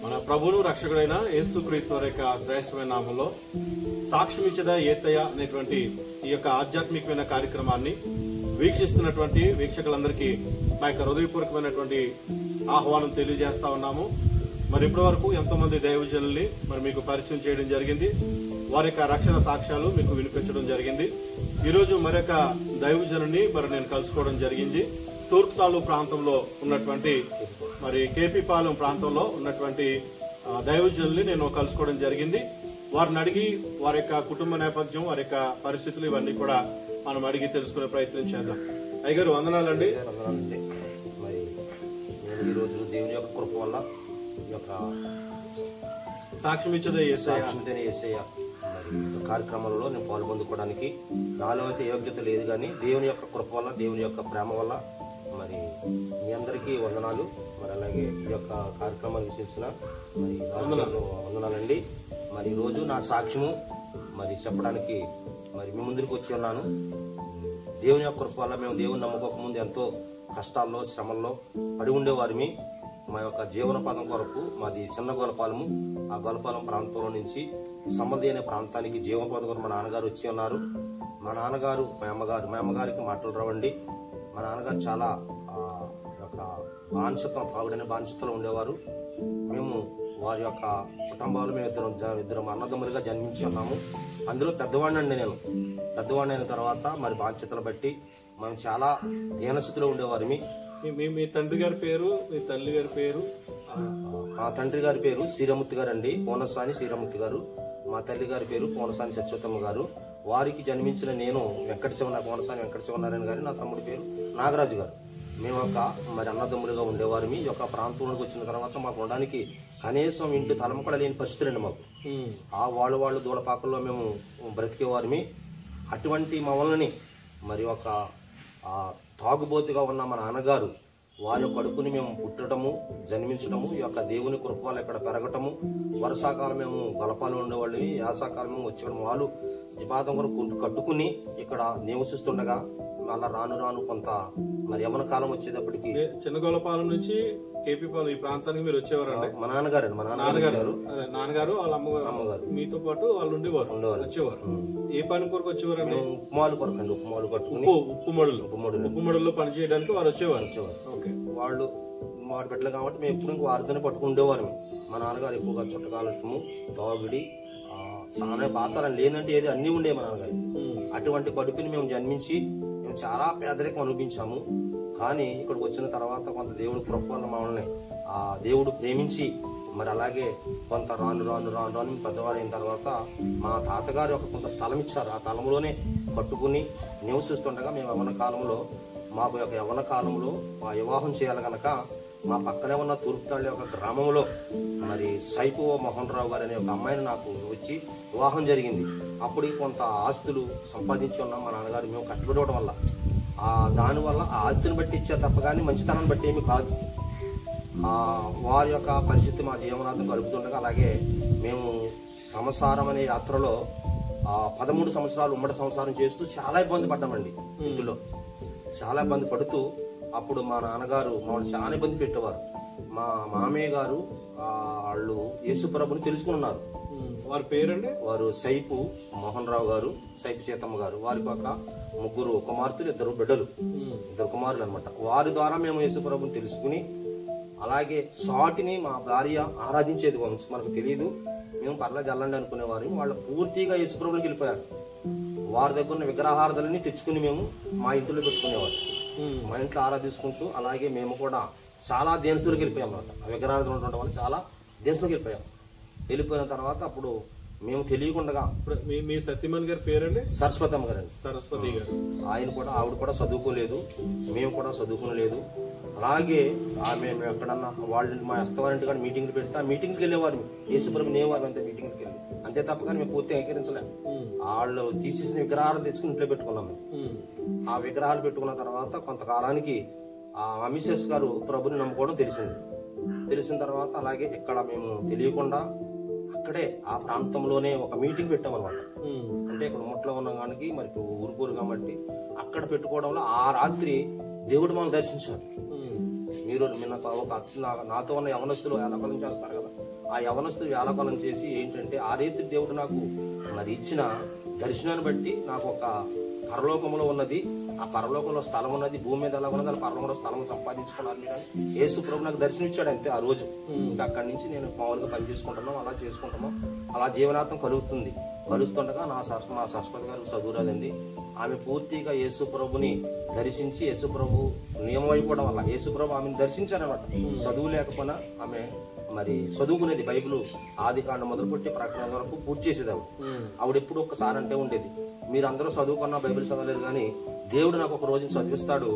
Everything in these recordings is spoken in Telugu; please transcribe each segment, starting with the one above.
మన ప్రభువును రక్షకుడైన యేసుక్రీస్తు వారి యొక్క శ్రేష్టమైన నామంలో సాక్ష్యం ఇచ్చేదా యేసయ్య అనేటువంటి ఈ యొక్క ఆధ్యాత్మికమైన కార్యక్రమాన్ని వీక్షిస్తున్నటువంటి వీక్షకులందరికీ మా యొక్క హృదయపూర్వకమైనటువంటి ఆహ్వానం తెలియజేస్తా ఉన్నాము. మరి ఇప్పటి వరకు ఎంతో మంది దైవజనుల్ని మరి మీకు పరిచయం చేయడం జరిగింది. వారి యొక్క రక్షణ సాక్ష్యాలు మీకు వినిపించడం జరిగింది. ఈరోజు మరొక దైవజనుని మరి నేను కలుసుకోవడం జరిగింది. తూర్పు తాలూకు ప్రాంతంలో ఉన్నటువంటి మరి కేపీపాలెం ప్రాంతంలో ఉన్నటువంటి దైవజనుల్ని నేను కలుసుకోవడం జరిగింది. వారిని అడిగి వారి యొక్క కుటుంబ నేపథ్యం, వారి యొక్క పరిస్థితులు ఇవన్నీ కూడా మనం అడిగి తెలుసుకునే ప్రయత్నం చేద్దాం. అయ్యగారు వందనాలండి. మరి నేను ఈరోజు దేవుని యొక్క కృప వల్ల ఈ యొక్క సాక్ష్యం ఇచ్చేదే యేసయ్య మరి కార్యక్రమంలో నేను పాల్పొందుకోవడానికి నాలో అయితే యోగ్యత లేదు, కానీ దేవుని యొక్క కృప వల్ల, దేవుని యొక్క ప్రేమ వల్ల మరి మీ అందరికీ వందనాలు. మరి అలాగే ఈ యొక్క కార్యక్రమాన్ని వీక్షించిన మరి వందనాలండి. మరి ఈరోజు నా సాక్ష్యము మరి చెప్పడానికి మరి మీ ముందుకు వచ్చి ఉన్నాను. దేవుని యొక్క కృప వల్ల మేము దేవుని నమ్ముకోక ముందు ఎంతో కష్టాల్లో, శ్రమల్లో పడి ఉండేవారిమి. మా యొక్క జీవనోపాధం కొరకు మాది చిన్న గొలపాలము. ఆ గొలపాలెం ప్రాంతంలో నుంచి సంబంధి అనే ప్రాంతానికి జీవనోపాధి కొరకు మా నాన్నగారు వచ్చి ఉన్నారు. మా నాన్నగారు, మా అమ్మగారికి మాటలు రావండి. మా నాన్నగారు చాలా యొక్క బానిసత్వం, తాగుడనే బానిసత్వంలో ఉండేవారు. మేము వారి యొక్క కుటుంబాలు మేము ఇద్దరం అన్నదమ్ములుగా జన్మించి ఉన్నాము. అందులో పెద్దవాడిని అండి నేను. పెద్దవాడిని అయిన తర్వాత మరి బాధ్యతలు బట్టి మనం చాలా దీనస్థితిలో ఉండేవారిమి. మీ తండ్రి గారి పేరు, మీ తల్లి గారి పేరు? మా తండ్రి గారి పేరు శ్రీరామూర్తి గారు అండి, పోనసాని శ్రీరామూర్తి గారు. మా తల్లి గారి పేరు పోనసాని సత్యవతమ్మ గారు. వారికి జన్మించిన నేను పోనసాని వెంకట శివనారాయణ గారు. నా తమ్ముడి పేరు నాగరాజు గారు. మేము ఒక మరి అన్నదమ్ములుగా ఉండేవారిమి. ఈ యొక్క ప్రాంతంలోకి వచ్చిన తర్వాత మాకు ఉండడానికి కనీసం ఇంటి తలం కూడా లేని పరిస్థితులండి మాకు. ఆ వాళ్ళు దూలపాకల్లో మేము బ్రతికేవారిమి. అటువంటి మమ్మల్ని మరి ఒక తాగుబోతుగా ఉన్న మా నాన్నగారు వారి కడుపుని మేము పుట్టడము, జన్మించడము, ఈ యొక్క దేవుని కృపలు ఇక్కడ పెరగటము, వర్షాకాలం మేము గలపాలు ఉండేవాళ్ళు, యాసాకాలం మేము వచ్చేవాళ్ళం. వాళ్ళు జీపాతం కొరకు కట్టుకుని ఇక్కడ నివసిస్తుండగా మళ్ళా రాను కొంత మరి యవన కాలం వచ్చేటప్పటికి చిన్నగొల్లపాలెం నుంచి కేపీపాలెం ఈ ప్రాంతానికి మీరు వచ్చేవారు? మా నాన్నగారు నాన్నగారు వాళ్ళ అమ్మగారు మీతో పాటు వాళ్ళు వచ్చేవారు. ఏ పని కొరకు వచ్చేవారు? ఉప్పుమాలు కొరకు అండి. ఉప్పుమాలు కట్టుకుని ఉప్పుమడుల్లో పని చేయడానికి వారు వచ్చేవారు. వాళ్ళు వాడి బిడ్డలు కాబట్టి మేము ఎప్పుడు వారితోనే పట్టుకుండేవారు. మా నాన్నగారు ఎక్కువగా చుట్టకాలము, తాగుడి, చాలా బాసాలని లేదంటే ఏది అన్నీ ఉండే మా నాన్నగారు. అటువంటి కడుపుని మేము జన్మించి మేము చాలా పేదరికం అనుభవించాము. కానీ ఇక్కడికి వచ్చిన తర్వాత కొంత దేవుడి కృప వల్ల మమ్మల్ని ఆ దేవుడు ప్రేమించి మరి అలాగే కొంత రాను పెద్దవారు అయిన తర్వాత మా తాతగారు ఒక కొంత స్థలం ఇచ్చారు. ఆ స్థలంలోనే కట్టుకుని నివసిస్తుండగా మేము యవ్వన కాలంలో మా వివాహం చేయాలి కనుక మా పక్కనే ఉన్న తూర్పుతాళ్ళ యొక్క గ్రామంలో మరి సైపు మోహన్ రావు గారు అనే ఒక అమ్మాయిని నాకు వచ్చి వివాహం జరిగింది. అప్పుడు కొంత ఆస్తులు సంపాదించి ఉన్నాం మా నాన్నగారు. మేము కష్టపడవడం వల్ల దానివల్ల ఆ ఆస్తిని బట్టి ఇచ్చారు తప్ప కానీ మంచితనాన్ని బట్టి ఏమి కాదు. వారి యొక్క పరిస్థితి మా జీవనార్థం గడుపుతుండగా అలాగే మేము సంసారం అనే యాత్రలో 13 సంవత్సరాలు ఉమ్మడి సంసారం చేస్తూ చాలా ఇబ్బంది పడ్డామండి. ఇంటిలో చాలా ఇబ్బంది పడుతూ అప్పుడు మా నాన్నగారు మమ్మల్ని చాలా ఇబ్బంది పెట్టేవారు. మా మామయ్య గారు వాళ్ళు యేసుప్రభుని తెలుసుకున్నారు. వారి పేరండి? వారు సైపు మోహన్ రావు గారు, సైపు సీతమ్మ గారు. వారికి ఒక 3 కుమార్తెలు, 2 బిడ్డలు, 2 కుమారులు అనమాట. వారి ద్వారా మేము యేసుప్రభుని తెలుసుకుని అలాగే సాటిని మా భార్య ఆరాధించేది మనకు తెలియదు. మేము పర్లేదు వెళ్ళండి అనుకునేవారు. వాళ్ళు పూర్తిగా యేసుప్రభునికి వెళ్ళిపోయారు. వారి దగ్గర ఉన్న విగ్రహారాధనని తెచ్చుకుని మేము మా ఇంట్లో పెట్టుకునేవారు. మా ఇంట్లో ఆరాధించుకుంటూ అలాగే మేము కూడా చాలా దేశంలోకి వెళ్ళిపోయాం అన్నమాట. ఆ విగ్రహారాధన ఉండడం వల్ల చాలా దేశంలోకి వెళ్ళిపోయిన తర్వాత అప్పుడు మేము తెలియకుండా మీ సత్యమణి గారి పేరండి? సరస్వతమ్మ గారండి. సరస్వతి గారు. ఆవిడ కూడా చదువుకోలేదు, మేము కూడా చదువుకోలేదు. అలాగే మేము ఎక్కడన్నా వాళ్ళు మా అస్తవారింటి కానీ మీటింగ్లు పెడితే ఆ మీటింగ్కి వెళ్ళేవారు. యేసుప్రభు నేవారు అంతే మీటింగ్కి వెళ్ళి. అంతే తప్ప కానీ మేము పూర్తిగా అంగీకరించలేము. వాళ్ళు తీసేసిన విగ్రహాలు తెచ్చుకుని ఇంట్లో పెట్టుకున్నాం మేము. ఆ విగ్రహాలు పెట్టుకున్న తర్వాత కొంతకాలానికి ఆ మిసెస్ గారు ప్రభుని నమ్ముకోవడం తెలిసిన తర్వాత అలాగే ఇక్కడ మేము తెలియకుండా అక్కడే ఆ ప్రాంతంలోనే ఒక మీటింగ్ పెట్టామన్నమాట. అంటే ఇక్కడ ముట్లో ఉన్న కానీ మరి ఊరుకూరు కాబట్టి అక్కడ పెట్టుకోవడంలో ఆ రాత్రి దేవుడు మనం దర్శించారు. మీరు నాతో ఉన్న యవనస్తులు వేలకాలం చేస్తారు కదా, ఆ యవనస్తులు వేలకాలం చేసి ఏంటంటే ఆ రీతి దేవుడు నాకు మరి ఇచ్చిన దర్శనాన్ని బట్టి నాకు ఒక పరలోకంలో ఉన్నది, ఆ పరలోకంలో స్థలం ఉన్నది, భూమి మీద ఎలా ఉన్నది, ఆ పరలోకంలో స్థలం సంపాదించుకున్నారు మీరు అని యేసు ప్రభు నాకు దర్శనం ఇచ్చాడు అంతే ఆ రోజు. ఇంకా అక్కడి నుంచి నేను మామూలుగా పని చేసుకుంటున్నాం, అలా చేసుకుంటున్నాం, అలా జీవనార్థం కలుస్తుండగా మా సరస్వతి గారికి చదువు రాదండి. ఆమె పూర్తిగా యేసు ప్రభుని దర్శించి యేసు ప్రభు నియమం అయిపోవడం వల్ల యేసు ప్రభు ఆమెను దర్శించారనమాట. చదువు లేకపోయినా ఆమె మరి చదువుకునేది, బైబిల్ ఆది కాండం మొదలుపెట్టి ప్రకటన వరకు పూర్తి చేసేది ఆవిడ ఎప్పుడు ఒక్కసారి అంటే ఉండేది, మీరందరూ చదువుకున్నా బైబిల్ చదవలేరు కానీ దేవుడు నాకు ఒక రోజున చదివిస్తాడు,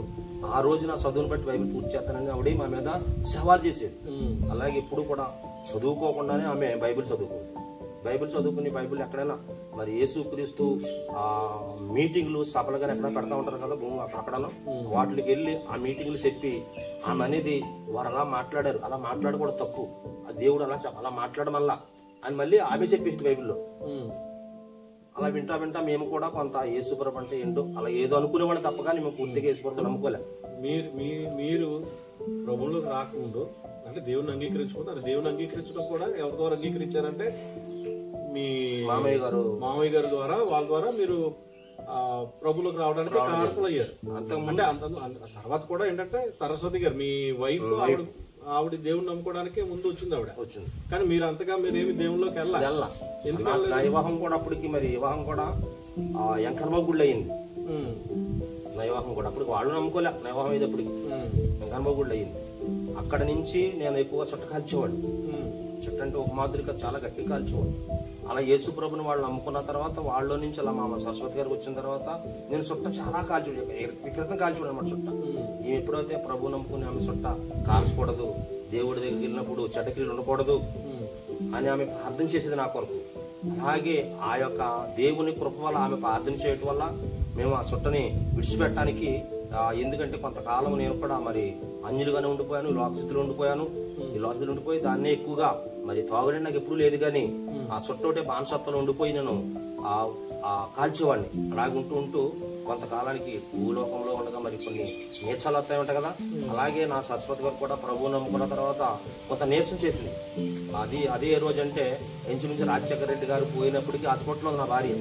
ఆ రోజు నా చదువుని బట్టి బైబిల్ పూర్తి చేస్తానని ఆవిడ మా మీద సవాల్ చేసేది. అలాగే ఇప్పుడు కూడా చదువుకోకుండానే ఆమె బైబిల్ చదువుకుని బైబిల్ ఎక్కడైనా మరి యేసుక్రీస్తు మీటింగ్లు సభలుగా ఎక్కడైనా పెడతా ఉంటారు కదా అక్కడను, వాటికి వెళ్ళి ఆ మీటింగ్లు చెప్పి ఆమె అనేది వారు అలా మాట్లాడారు, అలా మాట్లాడకూడదు తప్పు, ఆ దేవుడు అలా మాట్లాడడం వల్ల అని మళ్ళీ ఆమె చెప్పేసి బైబిల్లో. అలా వింటా మేము కూడా కొంత యేసుప్రభు అంటే ఏంటో అలా ఏదో అనుకునేవాళ్ళు తప్ప కానీ మేము పూర్తిగా యేసుప్రభు నమ్ముకోలే. మీరు ప్రభువులో రాకముందు అంటే దేవుని అంగీకరించుకుంటారు, దేవుని అంగీకరించడం కూడా ఎవరి ద్వారా అంగీకరించారంటే మీ మామయ్య గారు ద్వారా, వాళ్ళ ద్వారా మీరు ప్రభులోకి రావడానికి కారకులు అయ్యారు. అంటే తర్వాత కూడా ఏంటంటే సరస్వతి గారు మీ వైఫ్ ఆవిడ దేవుని నమ్ముకోవడానికి ముందు వచ్చింది ఆవిడ వచ్చింది, కానీ మీరు అంతగా మీరేమి దేవుళ్ళలోకి వెళ్ళాలి. ఎందుకంటే వివాహం కూడా అప్పటికి మరి వివాహం కూడా వెంకన్నబాబు గుళ్ళు అయ్యింది. నైవాహం కూడా అప్పటికి వాళ్ళు నమ్ముకోలే, నైవాహం అయ్యేది అప్పటికి వెంకన్నబాబు గుళ్ళు అయ్యింది. అక్కడ నుంచి నేను ఎక్కువగా చుట్ట కాల్చేవాడు, చుట్ట అంటే ఒక మాదిరిగా చాలా గట్టి కాల్చేవాడు. అలా యేసు ప్రభుని వాళ్ళు నమ్ముకున్న తర్వాత వాళ్ళలో నుంచి అలా మా సరస్వతి గారికి వచ్చిన తర్వాత నేను చుట్ట చాలా కాల్చుడు, వికృతం కాల్చుడు అనమాట చుట్ట. ఈమె ఎప్పుడైతే ప్రభు నమ్ముకుని ఆమె చుట్ట కాల్చకూడదు, దేవుడి దగ్గరికి వెళ్ళినప్పుడు చెడ్డకిళ్ళు ఉండకూడదు అని ఆమె ప్రార్థన చేసేది నా కొరకు. అలాగే ఆ యొక్క దేవుని కృప వల్ల ఆమె ప్రార్థన చేయటం వల్ల మేము ఆ చుట్టని విడిచిపెట్టడానికి, ఎందుకంటే కొంతకాలం నేను కూడా మరి అన్యులుగానే ఉండిపోయాను, లోకస్థితిలో ఉండిపోయాను. ఈ లోకస్థితిలో ఉండిపోయి దాన్నే ఎక్కువగా మరి తాగుడే నాకు ఎప్పుడు లేదు కానీ ఆ చుట్టోటే బానిసత్వంలో ఉండిపోయి నేను కాల్చేవాడిని. అలాగే ఉంటూ కొంతకాలానికి భూలోకంలో ఉండగా మరి కొన్ని నేర్చాలు వస్తాయి ఉంటాయి కదా, అలాగే నా సరస్వతి గారు కూడా ప్రభువు నమ్ముకున్న తర్వాత కొంత నేర్చం చేసింది. అదే రోజు అంటే ఇంచుమించు రాజశేఖర రెడ్డి గారు పోయినప్పటికీ హాస్పిటల్లో నా భార్య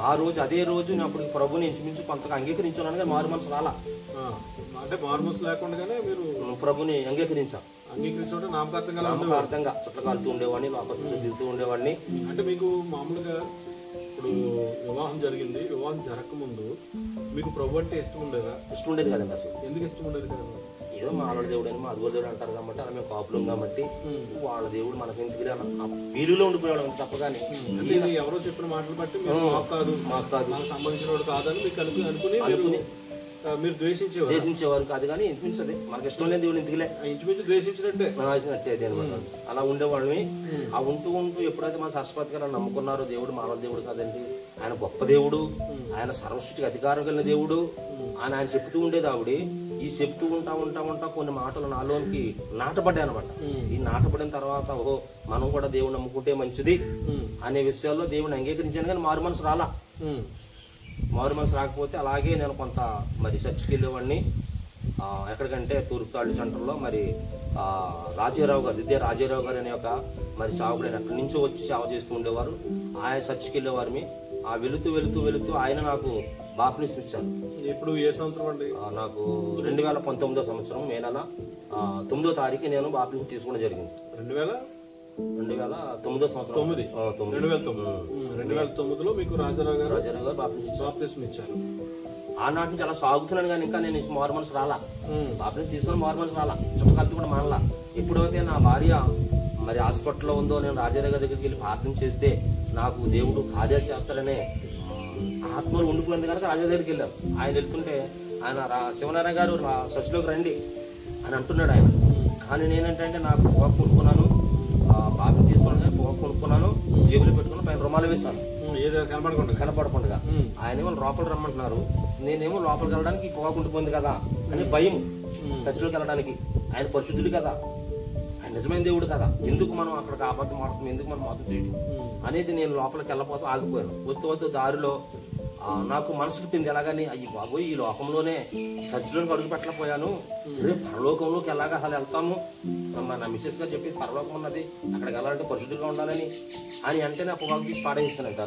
ఆ రోజు అదే రోజు నేను అప్పుడు ప్రభుని ఇంచుమించు కొంతగా అంగీకరించాను కానీ మారు మనసు రాలా. అంటే మారు మనసు లేకుండానే మీరు ప్రభుని అంగీకరించాను. నామకార్థంగా చుట్ల కాలుతూ ఉండేవాడిని, లోపల తిరుగుతూ ఉండేవాడిని. అంటే మీకు మామూలుగా ఇప్పుడు వివాహం జరిగింది, వివాహం జరగకముందు మీకు ప్రభు అంటే ఇష్టం ఉండేది కదండి. అసలు ఎందుకు ఇష్టం ఉండేది కదా, ఏదో మా ఆవిడ దేవుడు అని మా అదుగుల దేవుడు అంటారు కాబట్టి అలా మేము కాపులం కాబట్టి వాళ్ళ దేవుడు మనకి ఎందుకు ఆ పీలులో ఉండిపోయాడు తప్ప. కానీ ఎవరో చెప్పిన మాటలు బట్టి మాకు కాదు సంబంధించిన వాడు కాదని మీకు అనుకుని మీరు ద్వేషించేవారు కాదు, కానీ ఇంచుమించదు మనకి ఇష్టం లేని దేవుడు ఎందుకులే ఇంచుమించు ద్వేషించినట్టే అదే అనమాట. అలా ఉండేవాళ్ళని ఆ ఉంటూ ఎప్పుడైతే మన సరస్వతి గారు నమ్ముకున్నారో దేవుడు మానవ దేవుడు కాదండి, ఆయన గొప్ప దేవుడు, ఆయన సర్వసృష్టికి అధికారం కలిగిన దేవుడు అని ఆయన చెప్తూ ఉండేది ఆవిడ. ఈ చెప్తూ ఉంటా కొన్ని మాటలు నాలోనికి నాటపడ్డాయి అనమాట. ఈ నాటపడిన తర్వాత ఓహో మనం కూడా దేవుడు నమ్ముకుంటే మంచిది అనే విషయాల్లో దేవుడిని అంగీకరించాను, కానీ మారు మనసు రాలా. మారు మనసు రాకపోతే అలాగే నేను కొంత మరి చర్చికి వెళ్ళేవాడిని. ఎక్కడికంటే తూర్పుతాళి సెంటర్లో మరి రాజారావు గారు, విద్యా రాజారావు గారు అనే ఒక మరి సేవకుడు అక్కడి నుంచో వచ్చి సేవ చేస్తూ ఉండేవారు. ఆయన చర్చికి వెళ్ళేవారిని. వెళుతూ ఆయన నాకు బాప్టిజం ఇచ్చారు. ఇప్పుడు ఏ సంవత్సరం అండి? నాకు 2019 సంవత్సరం మే నెల 9వ తారీఖు నేను బాప్టిజం తీసుకోవడం జరిగింది. 2009 సంవత్సరం 2009లో మీకు రాజారావు గారు బాప్టిజం ఇచ్చారు. ఆనాటి నుంచి అలా సాగుతున్నాను కానీ ఇంకా నేను మారు మనసు రాలా, బాప్టిజం తీసుకుని మారు మనసు రాలా, చుట్టకాలతో కూడా మానలా. ఎప్పుడైతే నా భార్య మరి హాస్పిటల్లో ఉందో నేను రాజారావు గారి దగ్గరికి వెళ్ళి ప్రార్థన చేస్తే నాకు దేవుడు కార్యాలు చేస్తాడనే ఆత్మలు ఉండిపోయింది కనుక రాజా దగ్గరికి వెళ్ళారు. ఆయన వెళ్తుంటే ఆయన శివనారాయణ గారు చర్చిలోకి రండి అని అంటున్నాడు ఆయన. కానీ నేనేంటంటే నాకు పొగ కొనుక్కున్నాను, బాగా తీసుకోవడం కానీ పొగ కొనుక్కున్నాను, జేబులు పెట్టుకుని పైన రుమాలు వేశాను కనపడకుండా. ఆయన ఏమో లోపల రమ్మంటున్నారు, నేనేమో లోపలికి వెళ్ళడానికి పొగ కుంటుపోయింది కదా అని భయం. చర్చిలోకి వెళ్ళడానికి ఆయన పరిశుద్ధుడు కదా, ఆయన నిజమైన దేవుడు కదా, ఎందుకు మనం అక్కడికి అబద్ధం ఆడుతాం, ఎందుకు మనం మద్దతు చేయడం అనేది నేను లోపలికి వెళ్ళకపోతే ఆగిపోయాను. వస్తూ దారిలో నాకు మనసు పుట్టింది. ఎలాగని అయ్యి బాబోయ్ ఈ లోకంలోనే సర్చిలోకి అడుగు పెట్టలేకపోయాను, రేపు పరలోకంలోకి ఎలాగ అసలు వెళ్తాము. నా మిస్సెస్ గారు చెప్పి పరలోకం ఉన్నది, అక్కడికి వెళ్ళాలంటే పరిశుద్ధంగా ఉండాలని అని అంటేనే అపవాదం తీసి పాడేస్తానంట.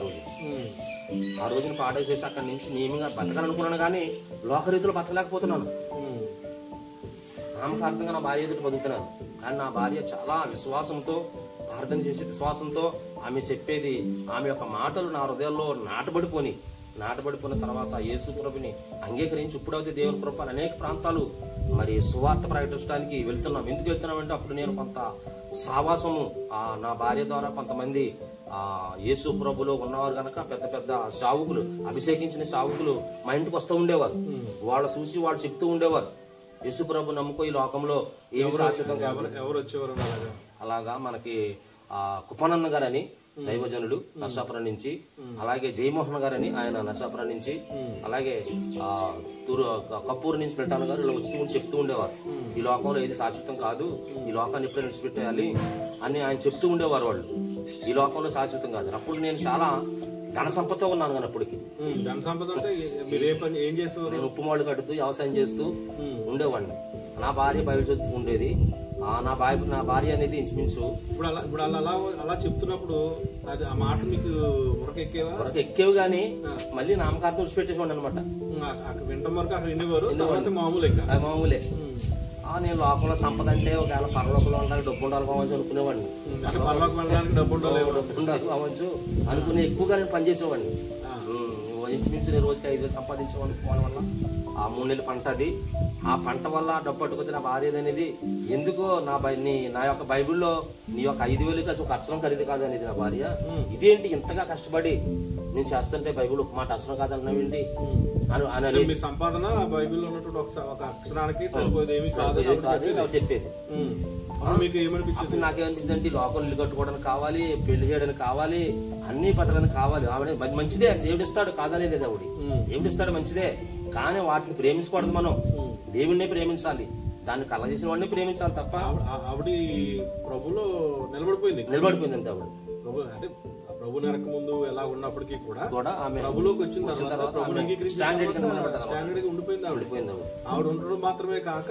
ఆ రోజున పాడేసేసి అక్కడి నుంచి నియమంగా బతకాలనుకున్నాను, కానీ లోకరీతిలో బతకలేకపోతున్నాను. నామకార్థంగా నా భార్య ఎదుటి బతుకుతున్నాను, కానీ నా భార్య చాలా విశ్వాసంతో ప్రార్థన చేసే విశ్వాసంతో ఆమె చెప్పేది, ఆమె యొక్క మాటలు నా హృదయాల్లో నాటబడిపోయిన తర్వాత యేసు ప్రభుని అంగీకరించి ఇప్పుడైతే దేవుని కృప అనేక ప్రాంతాలు మరి సువార్త ప్రకటించడానికి వెళ్తున్నాం. ఎందుకు వెళ్తున్నామంటే అప్పుడు నేను కొంత సావాసము నా భార్య ద్వారా కొంతమంది యేసు ప్రభులో ఉన్నవారు కనుక పెద్ద పెద్ద సావుకులు, అభిషేకించిన సావుకులు మా ఇంటికి వస్తూ ఉండేవారు. వాళ్ళు చూసి వాళ్ళు చెప్తూ ఉండేవారు, యేసు ప్రభు నమ్ముకో ఈ లోకంలో ఏమి శాశ్వతం కాదు. ఎవరు వచ్చేవారు అలాగా మనకి కుపనన్న గారని దైవజనుడు నర్సాపురం నుంచి, అలాగే జయమోహన్ గారని ఆయన నర్సాపురం నుంచి, అలాగే కపూర్ నుంచి పెట్టాను గారు ఇలా వచ్చి చెప్తూ ఉండేవారు, ఈ లోకంలో ఏది శాశ్వతం కాదు, ఈ లోకాన్ని ఎప్పుడైనా విడిచిపెట్టేయాలి అని ఆయన చెప్తూ ఉండేవారు. వాళ్ళు ఈ లోకంలో శాశ్వతం కాదు. అప్పుడు నేను చాలా ధన సంపదతో ఉన్నాను. కానీ అప్పటికి ధన సంపద అంటే ఏం చేసేవారు? నేను ఉప్పు మాడు కడుతూ వ్యవసాయం చేస్తూ ఉండేవాడిని. నా భార్య బయట చదువుతూ ఉండేది. నా భార్య అనేది ఇంచుమించు ఇప్పుడు అలా చెప్తున్నప్పుడు అది ఆ మాట మీకు ఎక్కేవి కానీ మళ్ళీ నామకార్థం విడిచిపెట్టేసేవాడు అనమాట. వింటం వరకు అక్కడ వినేవారు, మామూలే. నేను లోకంలో సంపద అంటే ఒకవేళ పరలోకంలో ఉండడానికి డబ్బు ఉండాలి కావచ్చు అనుకునేవాడిని. డబ్బు ఉండాలి కావచ్చు అనుకునే ఎక్కువగా నేను పనిచేసేవాడిని. ఇంచుమించు నేను రోజుకి 5,000 సంపాదించేవాడిని. వల్ల ఆ 3 నెలల పంట అది. ఆ పంట వల్ల డబ్బు పట్టుకొచ్చి నా భార్య అనేది ఎందుకో నా యొక్క బైబిల్లో నీ యొక్క 5,000 ఒక అక్షరం ఖరీదు కాదు అనేది నా భార్య. ఇదేంటి ఇంతగా కష్టపడి నేను చేస్తుంటే బైబిల్ ఒక మాట అక్షరం కాదన్నావేంటి అని సంపాదన బైబిల్లో ఉన్నటువంటి ఒక అక్షరానికి చెప్పేది. నాకేమనిపించింది అంటే లోకం ఇల్లు కట్టుకోవడానికి కావాలి, పెళ్లి చేయడానికి కావాలి, అన్ని పత్రానికి కావాలి. ఆవిడ మంచిదే, దేవుడిస్తాడు కాదనేది ఆవిడ, దేవుడిస్తాడు మంచిదే. కానీ వాటిని ప్రేమించకూడదు. మనం దేవుడిని ప్రేమించాలి, దాన్ని కళ్ళ చేసిన వాడిని ప్రేమించాలి తప్ప. ఆవిడ ప్రభులో నిలబడిపోయింది అంతే. ఆవిడ అంటే ప్రభు నరక ముందు ఎలా ఉన్నప్పటికీ కూడా ఆమె ప్రభులోకి వచ్చిన తర్వాత స్టాండర్డ్ ఉండిపోయింది. ఆవిడ ఉండడం మాత్రమే కాక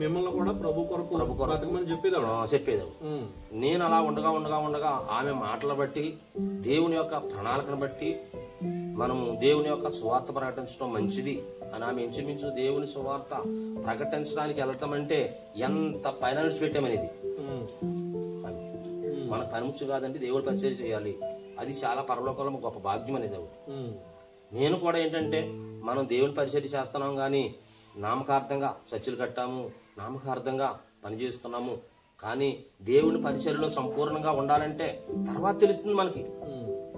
మిమ్మల్ని కూడా ప్రభు కొరకు బతకమని చెప్పేది. నేను అలా ఉండగా ఆమె మాటలు బట్టి, దేవుని యొక్క ప్రణాళికను బట్టి మనము దేవుని యొక్క సువార్త ప్రకటించడం మంచిది అని ఆమె ఇంచుమించు దేవుని సువార్త ప్రకటించడానికి వెళ్తామంటే ఎంత పైన పెట్టామనేది. మన పనిముచ్చు కాదంటే దేవుడి పరిచయం చేయాలి, అది చాలా పరలోకంలో గొప్ప భాగ్యం అనేది. నేను కూడా ఏంటంటే మనం దేవుని పరిచయం చేస్తున్నాం కానీ నామకార్థంగా చర్చలు కట్టాము, నామకార్థంగా పనిచేస్తున్నాము. కానీ దేవుని పరిచర్యలో సంపూర్ణంగా ఉండాలంటే తర్వాత తెలుస్తుంది మనకి,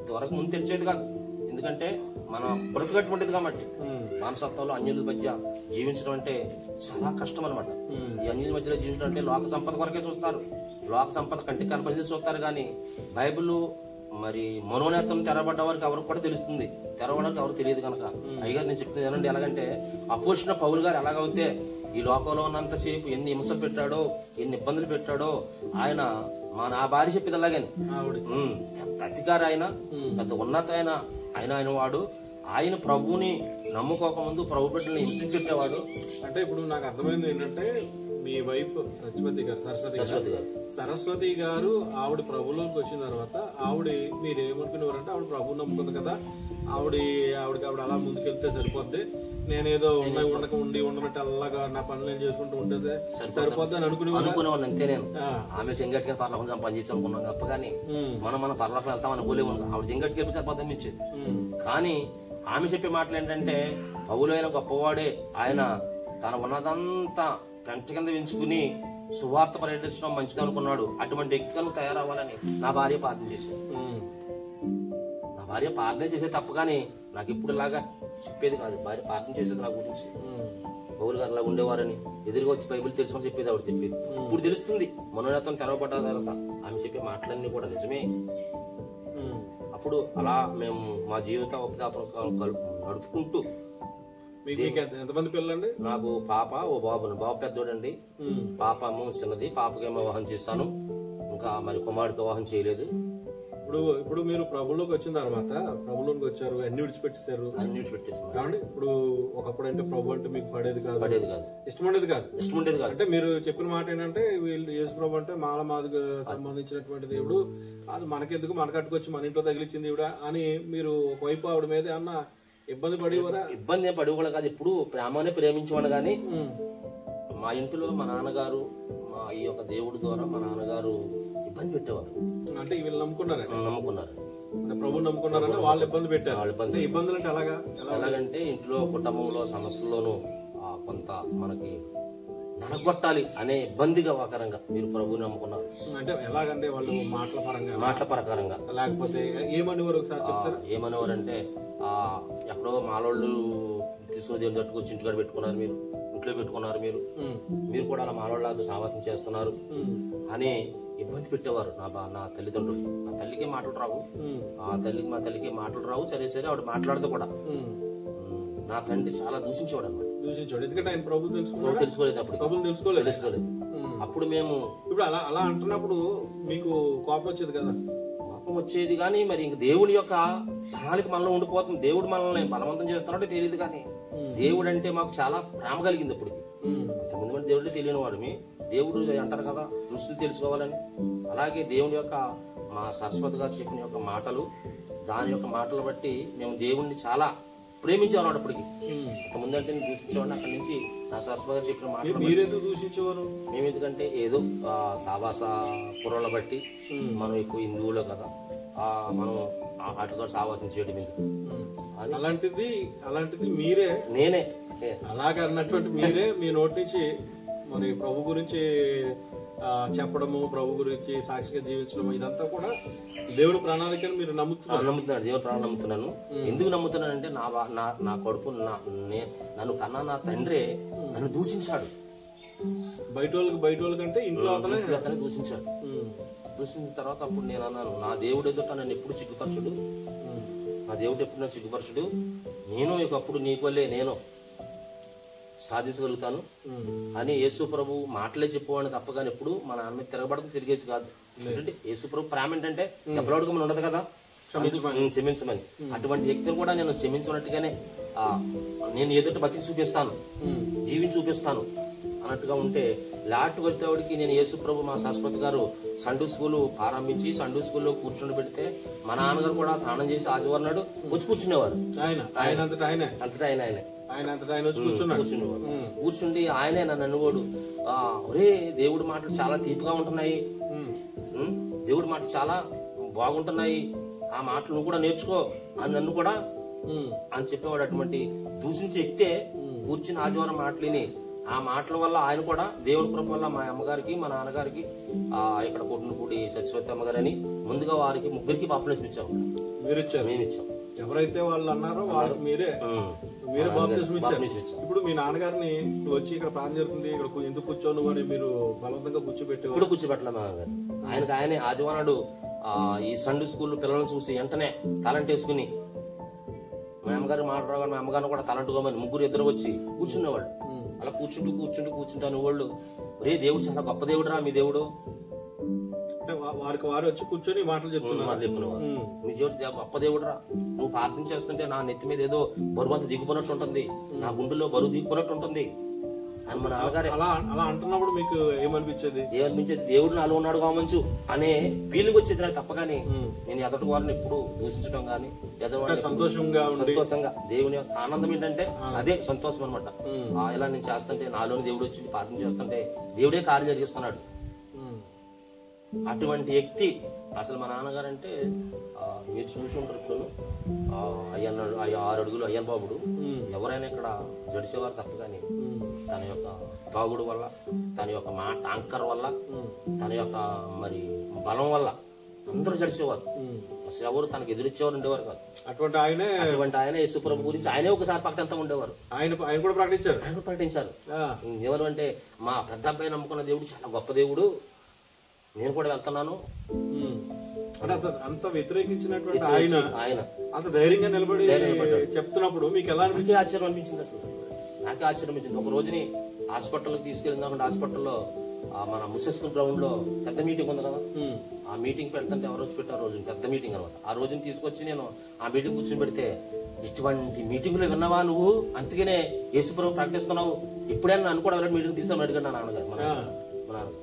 ఇంతవరకు ముందు తెలిసేది కాదు. ఎందుకంటే మనం బ్రతుకటువంటిది కాబట్టి మానసత్వంలో అన్యుల మధ్య జీవించడం అంటే చాలా కష్టం అనమాట. ఈ అన్యుల మధ్యలో జీవించడం అంటే లోక సంపద కొరకే చూస్తారు, లోక సంపద కంటికి కనపరిచి చూస్తారు. కానీ బైబిల్ మరి మనోనేత్రం తెరబడ్డ వారికి ఎవరికి కూడా తెలుస్తుంది, తెరవడానికి ఎవరు తెలియదు కనుక. అయ్యగారు నేను చెప్తుంది ఏనండి, ఎలాగంటే అపోజిషన్ పౌలు గారు ఎలాగైతే ఈ లోకంలో ఉన్నంతసేపు ఎన్ని హింసలు పెట్టాడో, ఎన్ని ఇబ్బందులు పెట్టాడో, ఆయన నా భార్య చెప్పేది అలాగని పెద్ద అధికారి, ఆయన పెద్ద ఉన్నత ఆయన వాడు. ఆయన ప్రభువుని నమ్ముకోకముందు ప్రభు బిడ్డల్ని హింసించేవాడు. అంటే ఇప్పుడు నాకు అర్థమైంది ఏంటంటే మీ వైఫ్ సరస్వతి గారు ఆవిడ ప్రభులోకి వచ్చిన తర్వాత ఆవిడ మీరు ఏమనుకునేవారంటే ఆవిడ ప్రభు నమ్ముకుంది కదా, ఆవిడకి అలా ముందుకెళ్తే సరిపోద్ది, నేనేదో ఉండనట్టు అలాగా నా పనులు నేను చేసుకుంటూ ఉంటుంది సరిపోద్ది అని అనుకునేవాడిని. అంతే నేను ఆమె చెంగట్కి పర్లోకం పనిచేసి అనుకున్నాను తప్ప కానీ మనం పర్లోకం వెళ్తాం అనుకోలేము. ఆవిడ చెంగట్కి వెళ్ళి సరిపోద్ది అనిపించేది. కానీ ఆమె చెప్పే మాటలు ఏంటంటే పౌలైన గొప్పవాడే, ఆయన తన ఉన్నదంతా పెంట కింద పెంచుకుని సువార్త పర్యటించడం మంచిది అనుకున్నాడు. అటువంటి వ్యక్తులు తయారవ్వాలని నా భార్య ప్రార్థన చేసేది. నా భార్య ప్రార్థన చేసేది తప్ప కానీ నాకు ఇప్పుడు ఇలాగా చెప్పేది కాదు. భార్య ప్రార్థన చేసేది నా గురించి, పౌలు గారు అలా ఉండేవారని ఎదురుగా వచ్చి బైబిల్ తెలుసుకొని చెప్పేది ఆవిడ చెప్పేది. ఇప్పుడు తెలుస్తుంది మనోనేతం తెరవబడ్డ తర్వాత ఆమె చెప్పే మాటలన్నీ కూడా నిజమే. అప్పుడు అలా మేము మా జీవిత నడుపుకుంటూ. ఎంతమంది పిల్లలండి? నాకు పాప, ఓ బాబు. బాబు పెద్దోడండి, పాప చిన్నది. పాపకేమో వివాహం చేశాను, ఇంకా మరి కుమారుడికి వివాహం చేయలేదు. ఇప్పుడు మీరు ప్రభులోకి వచ్చిన తర్వాత, ప్రభులోకి వచ్చారు, అన్ని విడిచిపెట్టేశారు, అన్ని విడిచిపెట్టేసాను. కాబట్టి ఇప్పుడు ఒకప్పుడు అంటే ప్రభు అంటే మీకు పడేది కాదు, ఇష్టం ఉండేది కాదు. కాదు. అంటే మీరు చెప్పిన మాట ఏంటంటే వీళ్ళు యేసు ప్రభు అంటే మాల మాదిగా సంబంధించినటువంటి దేవుడు, అది మనకెందుకు, మన కట్టుకొచ్చి మన ఇంట్లో తగిలించింది దేవుడా అని మీరు ఒకవైపు ఆవిడ మీద అన్న ఇబ్బంది పడేవారా? ఇబ్బంది పడేవాళ్ళు కాదు, ఇప్పుడు ప్రేమనే ప్రేమించేవాడు. కానీ మా ఇంట్లో మా నాన్నగారు మా ఈ యొక్క దేవుడి ద్వారా మా నాన్నగారు ఇబ్బంది పెట్టేవారు. అంటే వీళ్ళు నమ్ముకున్నారు ప్రభుని నమ్ముకున్నారంటే వాళ్ళు ఇబ్బంది పెట్టారు. ఇబ్బందులు అంటే ఎలాగంటే ఇంట్లో కుటుంబంలో సమస్యల్లోనూ కొంత మనకి నలగొట్టాలి అనే ఇబ్బందిగా వాకరంగా మీరు ప్రభుని నమ్ముకున్నారు అంటే ఎలాగంటే వాళ్ళు మాటల ప్రకారంగా లేకపోతే ఏమనేవారు ఒకసారి చెప్తారు? ఏమనేవారు అంటే ఎక్కడో మాలోళ్ళు తీసుకుని దేవుని తట్టుకొచ్చి ఇంటికాడ పెట్టుకున్నారు, మీరు ఇంట్లో పెట్టుకున్నారు, మీరు కూడా అలా మాలోళ్ళతో సావాసం చేస్తున్నారు అని ఇబ్బంది పెట్టేవారు నా తల్లిదండ్రులు. నా తల్లికి మాటలు రావు, మా తల్లికి మాటలు రావు. సరే ఆవిడ మాట్లాడుతూ కూడా నా తండ్రి చాలా దూషించేవాడు అన్నమాట. ఎందుకంటే ఆయన ప్రభు తెలుసుకోలేదు, అప్పుడు తెలుసుకోలేదు. అప్పుడు మేము ఇప్పుడు అలా అంటున్నప్పుడు మీకు కోపం వచ్చేది కదా? కోపం వచ్చేది, కానీ మరి ఇంక దేవుడి యొక్క ప్రణాళిక మనలో ఉండిపోతుంది. దేవుడు మనల్ని బలవంతం చేస్తున్నాడో తెలియదు, కానీ దేవుడు అంటే మాకు చాలా ప్రేమ కలిగింది. అప్పుడు అంతకుముందు మంది దేవుడు తెలియని వాడు, దేవుడు అంటారు కదా దృష్టి తెలుసుకోవాలని. అలాగే దేవుని యొక్క మా సరస్వతి గారు చెప్పిన యొక్క మాటలు, దాని యొక్క మాటలు బట్టి మేము దేవుణ్ణి చాలా ప్రేమించేవాడు. అప్పటికి అంతకుముందు అంటే నేను దూషించేవాడిని. అక్కడి నుంచి నా సరస్వతి గారు చెప్పిన మాటలు దూషించేవారు మేము. ఎందుకంటే ఏదో సావాస పుర్రల బట్టి మనం ఎక్కువ హిందువులో కదా, మనం వాటితో సావాసం చేయడం ఎందుకు, అలాంటిది మీరే నేనే అలాగే అన్నటువంటి మీరే మీ నోటి నుంచి మరి ప్రభు గురించి చెప్పడము, ప్రభు గురించి సాక్షిగా జీవించడం, ఇదంతా కూడా దేవుని ప్రణాళికను మీరు నమ్ముతున్నారు? దేవుని ప్రణాళిక నమ్ముతున్నాను. ఎందుకు నమ్ముతున్నానంటే నా కొడుకు నన్ను కన్నా నా తండ్రే నన్ను దూషించాడు. బయట వాళ్ళకంటే ఇంట్లో అతనే దూషించాడు. దూషించిన తర్వాత అప్పుడు నేను అన్నాను, నా దేవుడు ఎదుట నన్ను ఎప్పుడు సిగ్గుపరచుడు, నా దేవుడు ఎప్పుడు నన్ను సిగ్గుపరచుడు, నేను ఒకప్పుడు నీకు వల్లే నేను సాధించగలుగుతాను అని యేసు ప్రభు మాటలే చెప్పేవాడిని తప్ప, కానీ ఎప్పుడు మా నాన్న మీద తిరగబడడం తిరిగేది కాదు. ఎందుకంటే యేసు ప్రభు ప్రేమ ఏంటంటే దెబ్బలాడుకోమని ఉండదు కదా, క్షమించమని. అటువంటి వ్యక్తులు కూడా నేను క్షమించినట్టుగానే నేను ఎదుట బతికి చూపిస్తాను, జీవించి చూపిస్తాను అన్నట్టుగా ఉంటే, లాస్ట్ వచ్చేవాడికి నేను యేసు ప్రభు మా సరస్వతి గారు సండే స్కూల్ ప్రారంభించి సండే స్కూల్లో కూర్చొని పెడితే మా నాన్నగారు కూడా స్నానం చేసి ఆదివారం నాడు వచ్చి కూర్చునేవారు. కూర్చుండి ఆయనే నన్ను అనుకోడు, ఒరే దేవుడి మాటలు చాలా తీపిగా ఉంటున్నాయి, దేవుడి మాటలు చాలా బాగుంటున్నాయి, ఆ మాటలు నువ్వు కూడా నేర్చుకో అని నన్ను కూడా అని చెప్పేవాడు. అటువంటి దూషించే వ్యక్తే కూర్చుని ఆదివారం మాటలిని ఆ మాటల వల్ల ఆయన కూడా దేవుడి కృప వల్ల మా అమ్మగారికి మా నాన్నగారికి ఇక్కడ కొట్టునుపూడి సత్యవతి అమ్మగారు అని ముందుగా వారికి ముగ్గురికి బాప్టిజం ఇచ్చాము. మేము ఇచ్చాం. ఎవరైతే వాళ్ళు అన్నారో వాళ్ళకి మీరే బాప్టిజం ఇచ్చారు. ఇప్పుడు మీ నాన్నగారిని వచ్చి ఇక్కడ ప్రార్థన జరుగుతుంది, ఇక్కడ ఎందుకు కూర్చోను అని మీరు బలవంతంగా కూర్చోబెట్టారు? ఇప్పుడు కూర్చోబెట్టలే మా నాన్నగారు. ఆయనే ఆదివారం ఈ సండే స్కూల్ పిల్లలను చూసి వెంటనే తలంట్ వేసుకుని మా అమ్మగారు మాట్లాడగా మా అమ్మగారిని కూడా తలంటుకోమని ముగ్గురు ఇద్దరు వచ్చి కూర్చునేవాళ్ళు. అలా కూర్చుంటాను వాళ్ళు, రే దేవుడు చాలా గొప్ప దేవుడు రా మీ దేవుడు, వారికి వారు వచ్చి కూర్చొని మాటలు చెప్తున్నారు. నీ దేవుడు గొప్ప దేవుడు రా, నువ్వు ప్రార్థన చేస్తుంటే నా నెత్తి మీద ఏదో బరువు అంత దిగిపోయినట్టు ఉంటుంది, నా గుండెలో బరువు దిగిపోయినట్టు ఉంటుంది అని మన నాన్నగారే. అలా అంటున్నప్పుడు మీకు ఏమనిపించేది? దేవుడు నాలో ఉన్నాడు కావచ్చు అనే ఫీలింగ్ వచ్చేది నాకు తప్ప, కానీ నేను ఎదటి వారిని ఎప్పుడు దూషించడం కానీ సంతోషంగా దేవుని యొక్క ఆనందం ఏంటంటే అదే సంతోషం అనమాట. ఇలా నేను చేస్తుంటే నాలోని దేవుడు వచ్చి ప్రార్థన చేస్తుంటే దేవుడే కార్యం జరిగిస్తున్నాడు. అటువంటి వ్యక్తి అసలు మా నాన్నగారు అంటే మీరు చూసి ఉంటారు. ఇప్పుడు 6 అడుగులు అయ్యన్ బాబుడు, ఎవరైనా ఇక్కడ జడిసేవారు తప్ప, కానీ తన యొక్క తాగుడు వల్ల, తన యొక్క టాంకర్ వల్ల, తన యొక్క మరి బలం వల్ల అందరూ జడిసేవారు. అసలు ఎవరు తనకు ఎదురిచ్చేవారు ఉండేవారు కాదు. అటువంటి ఆయన యేసుప్రభు గురించి ఆయనే ఒకసారి పక్కనంతా ఉండేవారు. ఆయన కూడా ప్రకటించారు. ఎవరు అంటే మా పెద్ద అబ్బాయి నమ్ముకున్న దేవుడు చాలా గొప్ప దేవుడు, నేను కూడా వెళ్తున్నాను. అంత వ్యతిరేకించినటువంటి ఆయన అంత ధైర్యంగా నిలబడి చెప్తున్నప్పుడు మీకు ఎలా ఆశ్చర్యం అనిపించింది? అసలు నాకే ఆశ్చర్యం అనిపించింది. ఒక రోజుని హాస్పిటల్కి తీసుకెళ్ళిన హాస్పిటల్లో మన ముసెస్కల్ గ్రౌండ్ లో పెద్ద మీటింగ్ ఉంది కదా, ఆ మీటింగ్ పెడతంటే ఎవరు వచ్చి పెట్టారు రోజు పెద్ద మీటింగ్ అనమాట. ఆ రోజుని తీసుకొచ్చి నేను ఆ మీటింగ్ కూర్చొని పెడితే, ఇటువంటి మీటింగ్లో విన్నావా నువ్వు, అందుకనే యేసుప్రభు ప్రకటిస్తున్నావు, ఇప్పుడైనా అనుకోవడం మీటింగ్ తీసుకొని అడిగాను నా నాన్నగారు. మా నాన్న